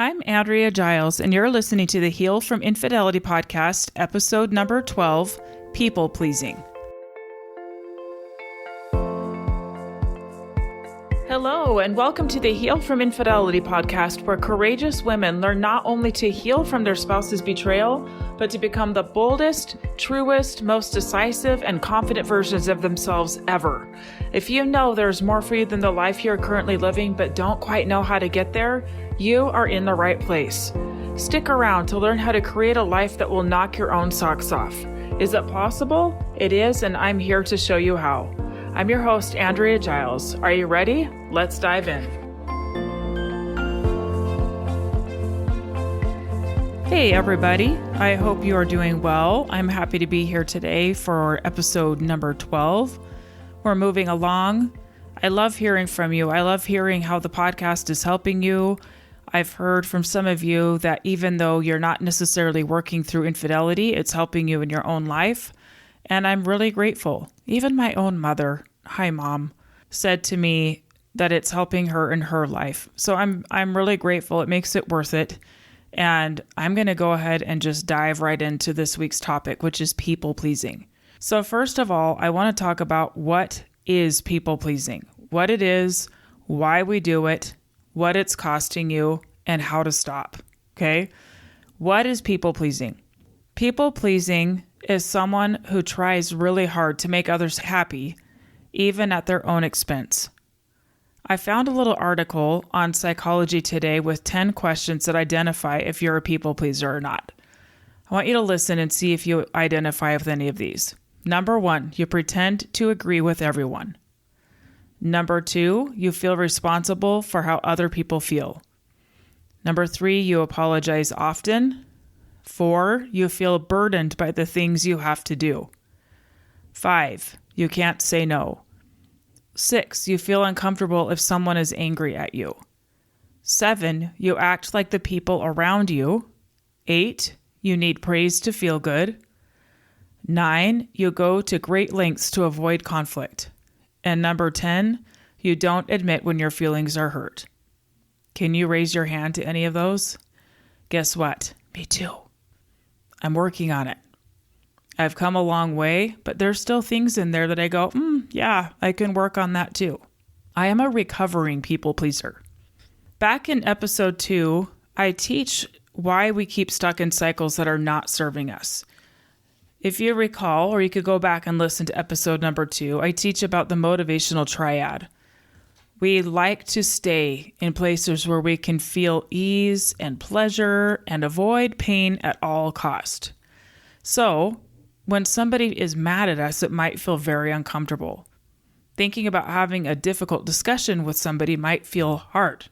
I'm Andrea Giles, and you're listening to the Heal from Infidelity podcast, episode number 12, People Pleasing. Hello, and welcome to the Heal from Infidelity podcast, where courageous women learn not only to heal from their spouse's betrayal, but to become the boldest, truest, most decisive, and confident versions of themselves ever. If you know there's more for you than the life you're currently living, but don't quite know how to get there, you are in the right place. Stick around to learn how to create a life that will knock your own socks off. Is it possible? It is, and I'm here to show you how. I'm your host, Andrea Giles. Are you ready? Let's dive in. Hey everybody, I hope you are doing well. I'm happy to be here today for episode number 12. We're moving along. I love hearing from you. I love hearing how the podcast is helping you. I've heard from some of you that even though you're not necessarily working through infidelity, it's helping you in your own life. And I'm really grateful. Even my own mother, hi mom, said to me that it's helping her in her life. So I'm really grateful. It makes it worth it. And I'm going to go ahead and just dive right into this week's topic, which is people pleasing. So first of all, I want to talk about what is people pleasing, what it is, why we do it, what it's costing you, and how to stop. Okay? What is people pleasing? People pleasing is someone who tries really hard to make others happy, even at their own expense. I found a little article on Psychology Today with 10 questions that identify if you're a people pleaser or not. I want you to listen and see if you identify with any of these. Number 1, you pretend to agree with everyone. Number 2, you feel responsible for how other people feel. Number 3, you apologize often. 4, you feel burdened by the things you have to do. 5, you can't say no. 6, you feel uncomfortable if someone is angry at you. 7, you act like the people around you. 8, you need praise to feel good. 9, you go to great lengths to avoid conflict. And number 10, you don't admit when your feelings are hurt. Can you raise your hand to any of those? Guess what? Me too. I'm working on it. I've come a long way, but there's still things in there that I go, yeah, I can work on that too. I am a recovering people pleaser. Back in episode 2, I teach why we keep stuck in cycles that are not serving us. If you recall, or you could go back and listen to episode number 2, I teach about the motivational triad. We like to stay in places where we can feel ease and pleasure and avoid pain at all cost. So when somebody is mad at us, it might feel very uncomfortable. Thinking about having a difficult discussion with somebody might feel hard.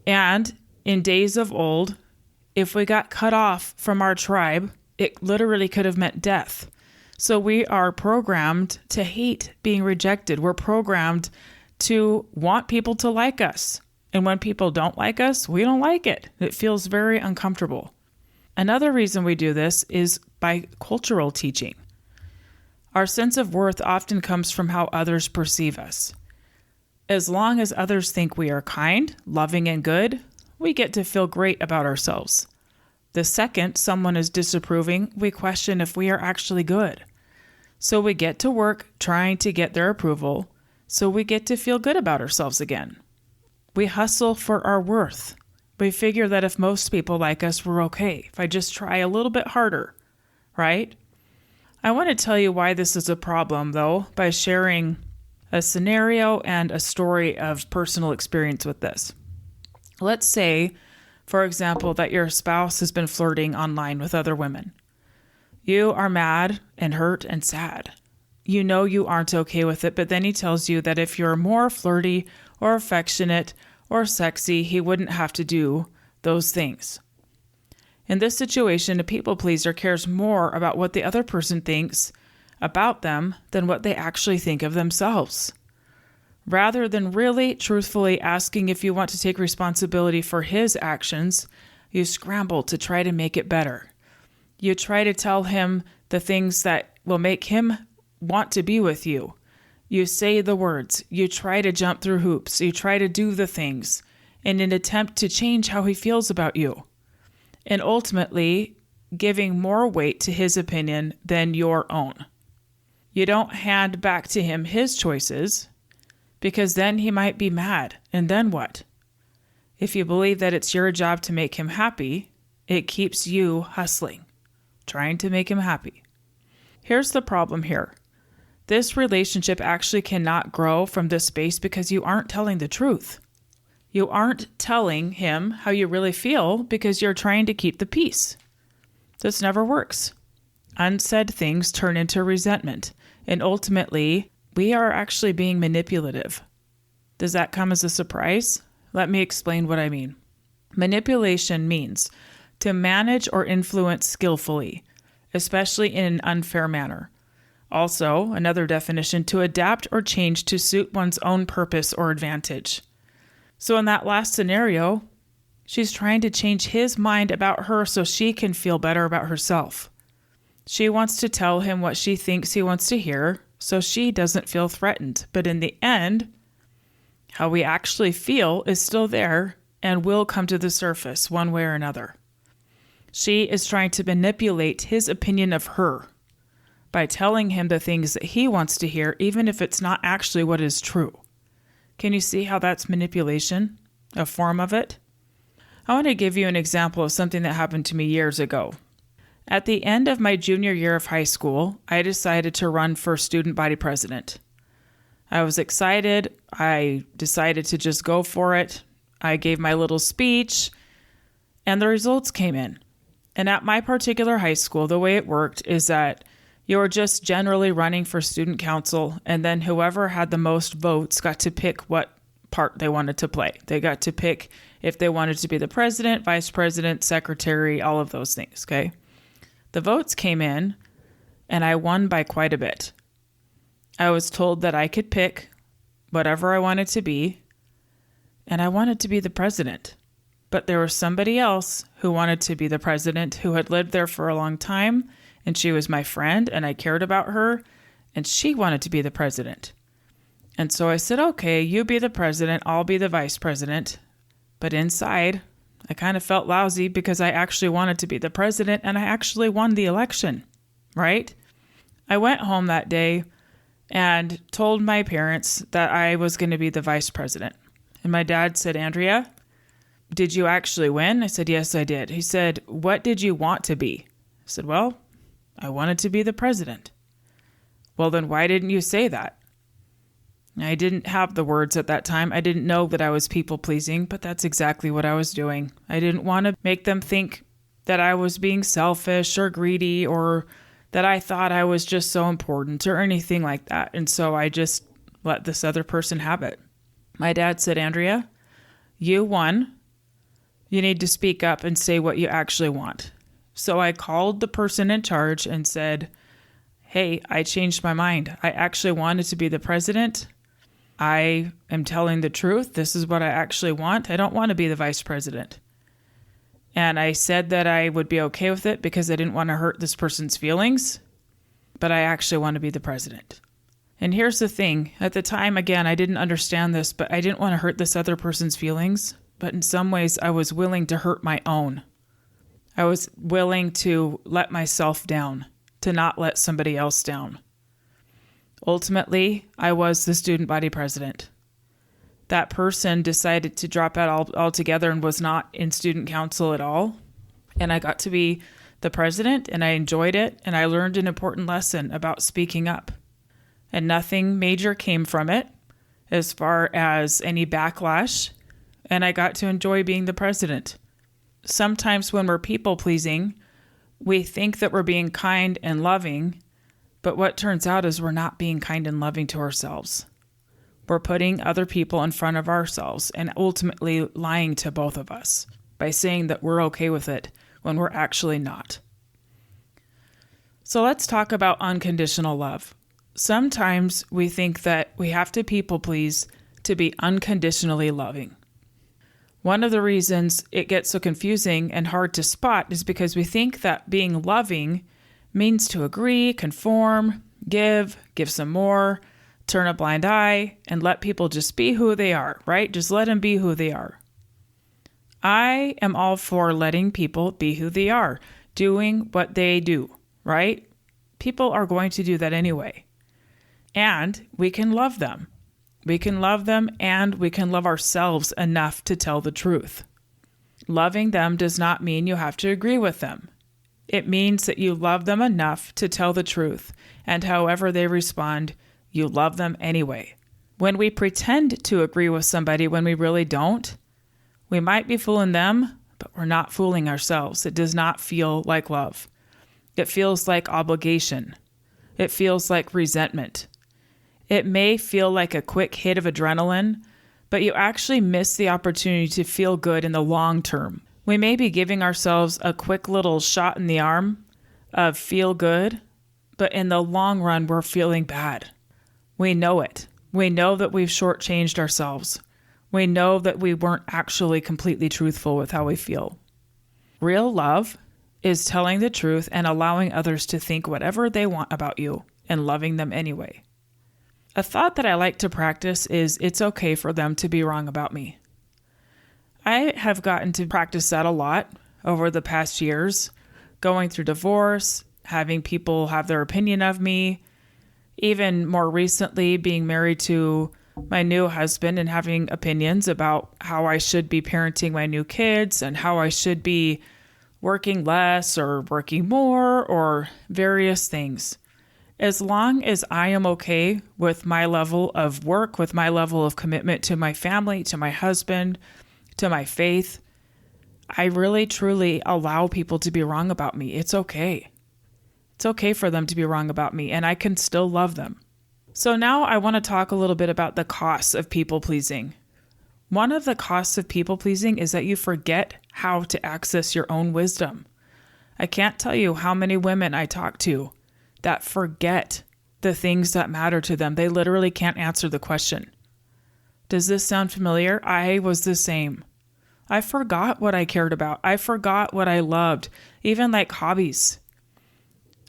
And in days of old, if we got cut off from our tribe, it literally could have meant death. So we are programmed to hate being rejected. We're programmed to want people to like us. And when people don't like us, we don't like it. It feels very uncomfortable. Another reason we do this is by cultural teaching. Our sense of worth often comes from how others perceive us. As long as others think we are kind, loving, and good, we get to feel great about ourselves. The second someone is disapproving, we question if we are actually good. So we get to work trying to get their approval, so we get to feel good about ourselves again. We hustle for our worth. We figure that if most people like us, we're okay. If I just try a little bit harder, right? I want to tell you why this is a problem, though, by sharing a scenario and a story of personal experience with this. Let's say, for example, that your spouse has been flirting online with other women. You are mad and hurt and sad. You know you aren't okay with it, but then he tells you that if you're more flirty or affectionate or sexy, he wouldn't have to do those things. In this situation, a people pleaser cares more about what the other person thinks about them than what they actually think of themselves. Rather than really truthfully asking if you want to take responsibility for his actions, you scramble to try to make it better. You try to tell him the things that will make him want to be with you. You say the words. You try to jump through hoops. You try to do the things. in an attempt to change how he feels about you, and ultimately giving more weight to his opinion than your own. You don't hand back to him his choices, because then he might be mad, and then what? If you believe that it's your job to make him happy, it keeps you hustling, trying to make him happy. Here's the problem here. This relationship actually cannot grow from this space because you aren't telling the truth. You aren't telling him how you really feel because you're trying to keep the peace. This never works. Unsaid things turn into resentment, and ultimately, we are actually being manipulative. Does that come as a surprise? Let me explain what I mean. Manipulation means to manage or influence skillfully, especially in an unfair manner. Also, another definition, to adapt or change to suit one's own purpose or advantage. So in that last scenario, she's trying to change his mind about her so she can feel better about herself. She wants to tell him what she thinks he wants to hear so she doesn't feel threatened. But in the end, how we actually feel is still there and will come to the surface one way or another. She is trying to manipulate his opinion of her by telling him the things that he wants to hear, even if it's not actually what is true. Can you see how that's manipulation? A form of it? I want to give you an example of something that happened to me years ago. At the end of my junior year of high school, I decided to run for student body president. I was excited. I decided to just go for it. I gave my little speech, and the results came in. And at my particular high school, the way it worked is that you were just generally running for student council, and then whoever had the most votes got to pick what part they wanted to play. They got to pick if they wanted to be the president, vice president, secretary, all of those things, okay? The votes came in, and I won by quite a bit. I was told that I could pick whatever I wanted to be, and I wanted to be the president. But there was somebody else who wanted to be the president who had lived there for a long time, and she was my friend, and I cared about her, and she wanted to be the president. And so I said, okay, you be the president, I'll be the vice president. But inside, I kind of felt lousy because I actually wanted to be the president, and I actually won the election, right? I went home that day and told my parents that I was going to be the vice president. And my dad said, Andrea, did you actually win? I said, yes, I did. He said, what did you want to be? I said, well, I wanted to be the president. Well, then why didn't you say that? I didn't have the words at that time. I didn't know that I was people pleasing, but that's exactly what I was doing. I didn't want to make them think that I was being selfish or greedy or that I thought I was just so important or anything like that. And so I just let this other person have it. My dad said, Andrea, you won. You need to speak up and say what you actually want. So I called the person in charge and said, hey, I changed my mind. I actually wanted to be the president. I am telling the truth. This is what I actually want. I don't want to be the vice president. And I said that I would be okay with it because I didn't want to hurt this person's feelings, but I actually want to be the president. And here's the thing. At the time, again, I didn't understand this, but I didn't want to hurt this other person's feelings. But in some ways, I was willing to hurt my own. I was willing to let myself down, to not let somebody else down. Ultimately, I was the student body president. That person decided to drop out altogether and was not in student council at all. And I got to be the president, and I enjoyed it, and I learned an important lesson about speaking up. And nothing major came from it as far as any backlash, and I got to enjoy being the president. Sometimes when we're people-pleasing, we think that we're being kind and loving, but what turns out is we're not being kind and loving to ourselves. We're putting other people in front of ourselves and ultimately lying to both of us by saying that we're okay with it when we're actually not. So let's talk about unconditional love. Sometimes we think that we have to people please to be unconditionally loving. One of the reasons it gets so confusing and hard to spot is because we think that being loving means to agree, conform, give some more, turn a blind eye, and let people just be who they are, right? Just let them be who they are. I am all for letting people be who they are, doing what they do, right? People are going to do that anyway. And we can love them. We can love them and we can love ourselves enough to tell the truth. Loving them does not mean you have to agree with them. It means that you love them enough to tell the truth, and however they respond, you love them anyway. When we pretend to agree with somebody when we really don't, we might be fooling them, but we're not fooling ourselves. It does not feel like love. It feels like obligation. It feels like resentment. It may feel like a quick hit of adrenaline, but you actually miss the opportunity to feel good in the long term. We may be giving ourselves a quick little shot in the arm of feel good, but in the long run, we're feeling bad. We know it. We know that we've shortchanged ourselves. We know that we weren't actually completely truthful with how we feel. Real love is telling the truth and allowing others to think whatever they want about you and loving them anyway. A thought that I like to practice is it's okay for them to be wrong about me. I have gotten to practice that a lot over the past years, going through divorce, having people have their opinion of me, even more recently being married to my new husband and having opinions about how I should be parenting my new kids and how I should be working less or working more or various things. As long as I am okay with my level of work, with my level of commitment to my family, to my husband, to my faith, I really truly allow people to be wrong about me. It's okay. It's okay for them to be wrong about me, and I can still love them. So now I want to talk a little bit about the costs of people pleasing. One of the costs of people pleasing is that you forget how to access your own wisdom. I can't tell you how many women I talk to that forget the things that matter to them. They literally can't answer the question. Does this sound familiar? I was the same. I forgot what I cared about. I forgot what I loved, even like hobbies.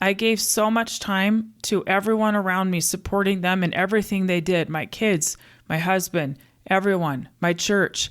I gave so much time to everyone around me, supporting them in everything they did, my kids, my husband, everyone, my church,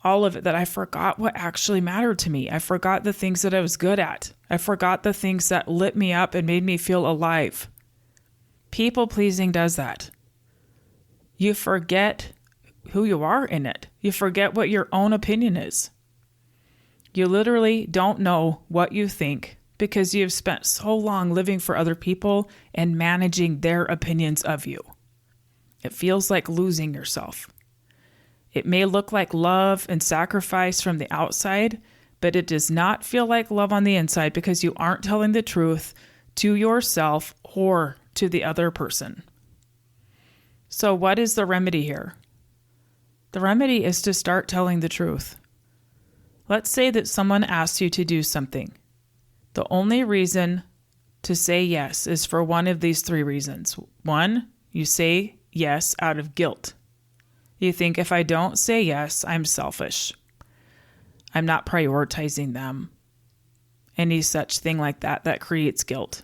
all of it, that I forgot what actually mattered to me. I forgot the things that I was good at. I forgot the things that lit me up and made me feel alive. People pleasing does that. You forget who you are in it. You forget what your own opinion is. You literally don't know what you think because you've spent so long living for other people and managing their opinions of you. It feels like losing yourself. It may look like love and sacrifice from the outside, but it does not feel like love on the inside because you aren't telling the truth to yourself or to the other person. So what is the remedy here? The remedy is to start telling the truth. Let's say that someone asks you to do something. The only reason to say yes is for one of these three reasons. One, you say yes out of guilt. You think, if I don't say yes, I'm selfish. I'm not prioritizing them. Any such thing like that creates guilt.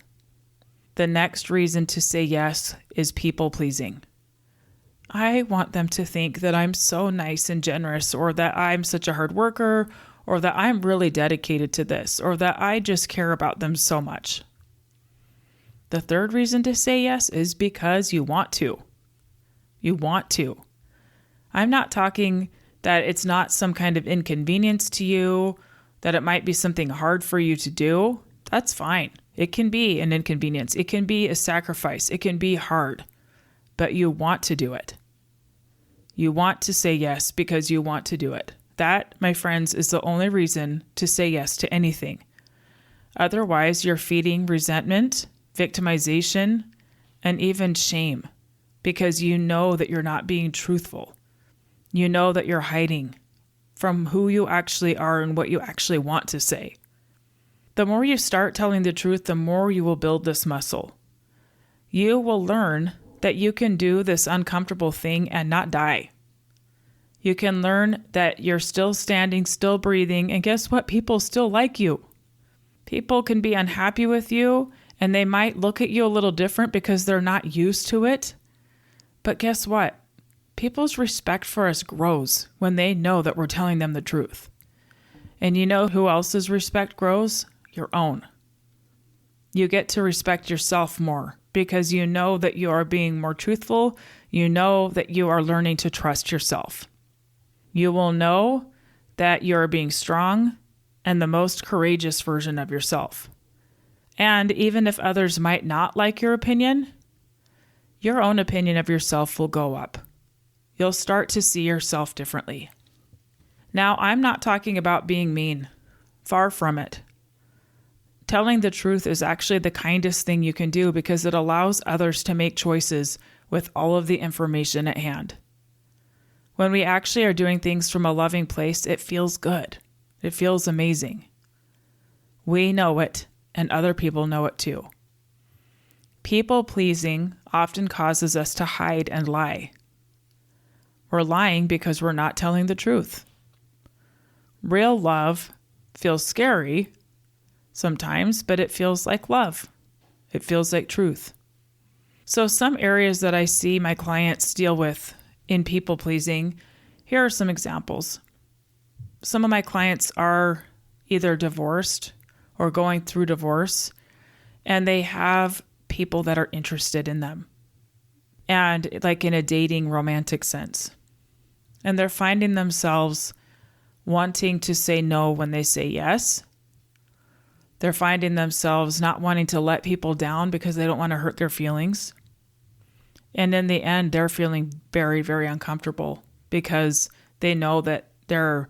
The next reason to say yes is people pleasing. I want them to think that I'm so nice and generous, or that I'm such a hard worker, or that I'm really dedicated to this, or that I just care about them so much. The third reason to say yes is because you want to. You want to. I'm not talking that it's not some kind of inconvenience to you, that it might be something hard for you to do. That's fine. It can be an inconvenience. It can be a sacrifice. It can be hard, but you want to do it. You want to say yes because you want to do it. That, my friends, is the only reason to say yes to anything. Otherwise, you're feeding resentment, victimization, and even shame because you know that you're not being truthful. You know that you're hiding from who you actually are and what you actually want to say. The more you start telling the truth, the more you will build this muscle. You will learn that you can do this uncomfortable thing and not die. You can learn that you're still standing, still breathing, and guess what? People still like you. People can be unhappy with you, and they might look at you a little different because they're not used to it. But guess what? People's respect for us grows when they know that we're telling them the truth. And you know who else's respect grows? Your own. You get to respect yourself more because you know that you are being more truthful. You know that you are learning to trust yourself. You will know that you are being strong and the most courageous version of yourself. And even if others might not like your opinion, your own opinion of yourself will go up. You'll start to see yourself differently. Now, I'm not talking about being mean. Far from it. Telling the truth is actually the kindest thing you can do because it allows others to make choices with all of the information at hand. When we actually are doing things from a loving place, it feels good. It feels amazing. We know it, and other people know it too. People-pleasing often causes us to hide and lie. We're lying because we're not telling the truth. Real love feels scary sometimes, but it feels like love. It feels like truth. So some areas that I see my clients deal with in people-pleasing, here are some examples. Some of my clients are either divorced or going through divorce, and they have people that are interested in them, and like in a dating romantic sense. And they're finding themselves wanting to say no when they say yes. They're finding themselves not wanting to let people down because they don't want to hurt their feelings. And in the end, they're feeling very, very uncomfortable because they know that they're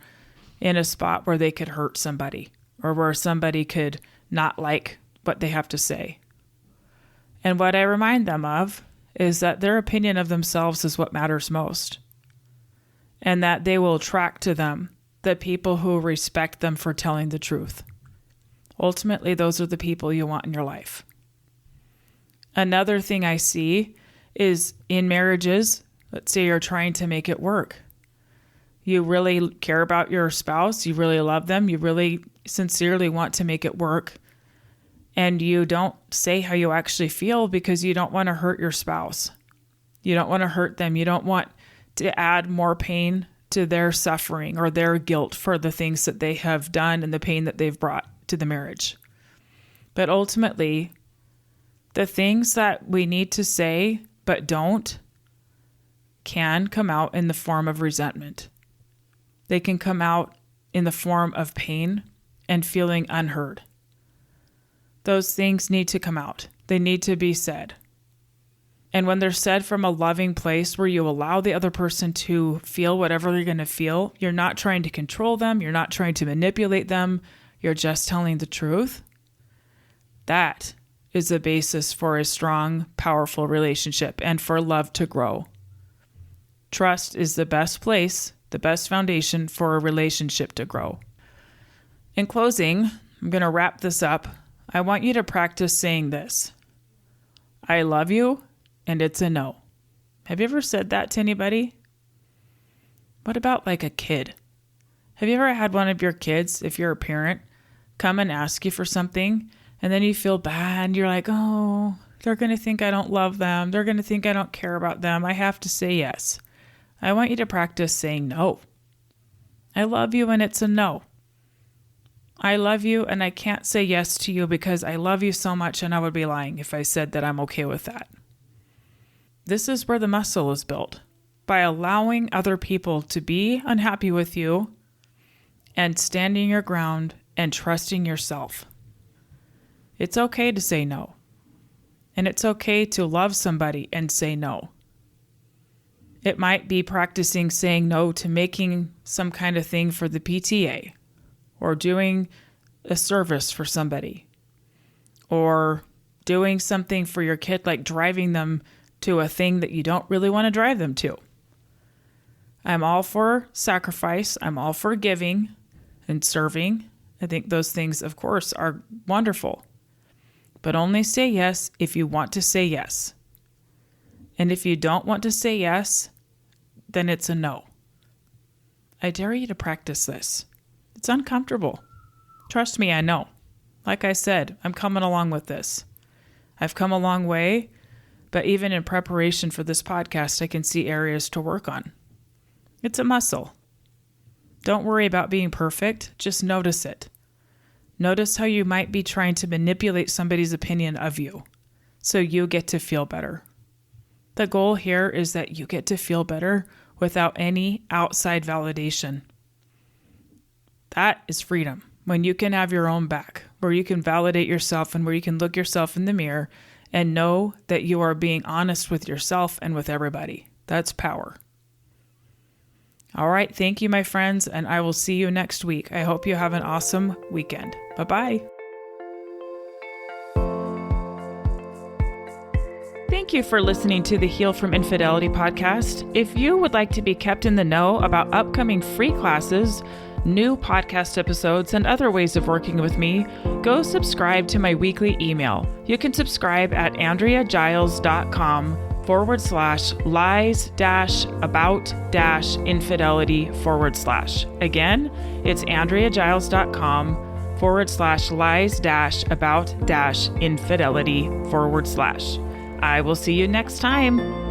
in a spot where they could hurt somebody or where somebody could not like what they have to say. And what I remind them of is that their opinion of themselves is what matters most. And that they will attract to them the people who respect them for telling the truth. Ultimately, those are the people you want in your life. Another thing I see is in marriages, let's say you're trying to make it work. You really care about your spouse, you really love them, you really sincerely want to make it work, and you don't say how you actually feel because you don't want to hurt your spouse. You don't want to hurt them. You don't want to add more pain to their suffering or their guilt for the things that they have done and the pain that they've brought to the marriage. But ultimately, the things that we need to say but don't can come out in the form of resentment. They can come out in the form of pain and feeling unheard. Those things need to come out. They need to be said. And when they're said from a loving place where you allow the other person to feel whatever they're going to feel, you're not trying to control them, you're not trying to manipulate them, you're just telling the truth. That is the basis for a strong, powerful relationship and for love to grow. Trust is the best place, the best foundation for a relationship to grow. In closing, I'm going to wrap this up. I want you to practice saying this. I love you, and it's a no. Have you ever said that to anybody? What about like a kid? Have you ever had one of your kids, if you're a parent, come and ask you for something, and then you feel bad, and you're like, oh, they're going to think I don't love them. They're going to think I don't care about them. I have to say yes. I want you to practice saying no. I love you, and it's a no. I love you, and I can't say yes to you because I love you so much, and I would be lying if I said that I'm okay with that. This is where the muscle is built, by allowing other people to be unhappy with you and standing your ground and trusting yourself. It's okay to say no. And it's okay to love somebody and say no. It might be practicing saying no to making some kind of thing for the PTA, or doing a service for somebody, or doing something for your kid like driving them to a thing that you don't really want to drive them to. I'm all for sacrifice. I'm all for giving and serving. I think those things, of course, are wonderful. But only say yes if you want to say yes. And if you don't want to say yes, then it's a no. I dare you to practice this. It's uncomfortable. Trust me, I know. Like I said, I'm coming along with this. I've come a long way, but even in preparation for this podcast, I can see areas to work on. It's a muscle. Don't worry about being perfect. Just notice it. Notice how you might be trying to manipulate somebody's opinion of you so you get to feel better. The goal here is that you get to feel better without any outside validation. That is freedom. When you can have your own back, where you can validate yourself and where you can look yourself in the mirror and know that you are being honest with yourself and with everybody. That's power. All right. Thank you, my friends, and I will see you next week. I hope you have an awesome weekend. Bye-bye. Thank you for listening to the Heal from Infidelity podcast. If you would like to be kept in the know about upcoming free classes, new podcast episodes, and other ways of working with me, go subscribe to my weekly email. You can subscribe at andreagiles.com/lies-about-infidelity/. Again, it's andreagiles.com/lies-about-infidelity/. I will see you next time.